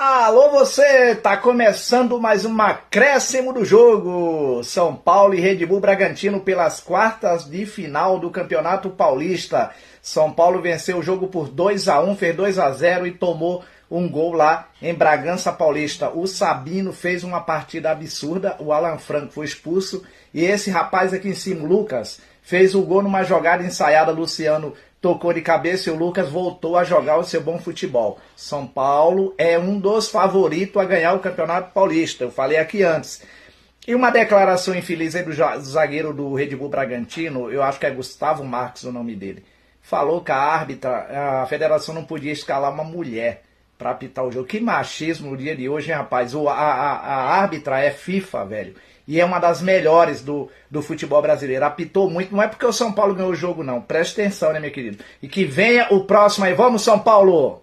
Alô você, tá começando mais um acréscimo do jogo. São Paulo e Red Bull Bragantino pelas quartas de final do Campeonato Paulista. São Paulo venceu o jogo por 2-1, fez 2-0 e tomou um gol lá em Bragança Paulista. O Sabino fez uma partida absurda, o Alan Franco foi expulso e esse rapaz aqui em cima, o Lucas, fez o gol numa jogada ensaiada. Luciano tocou de cabeça e o Lucas voltou a jogar o seu bom futebol. São Paulo é um dos favoritos a ganhar o Campeonato Paulista, eu falei aqui antes. E uma declaração infeliz aí do zagueiro do Red Bull Bragantino, eu acho que é Gustavo Marques o nome dele, falou que a federação não podia escalar uma mulher para apitar o jogo. Que machismo no dia de hoje, hein, rapaz? A árbitra é FIFA, velho. E é uma das melhores do futebol brasileiro. Apitou muito. Não é porque o São Paulo ganhou o jogo, não. Preste atenção, né, meu querido? E que venha o próximo aí. Vamos, São Paulo!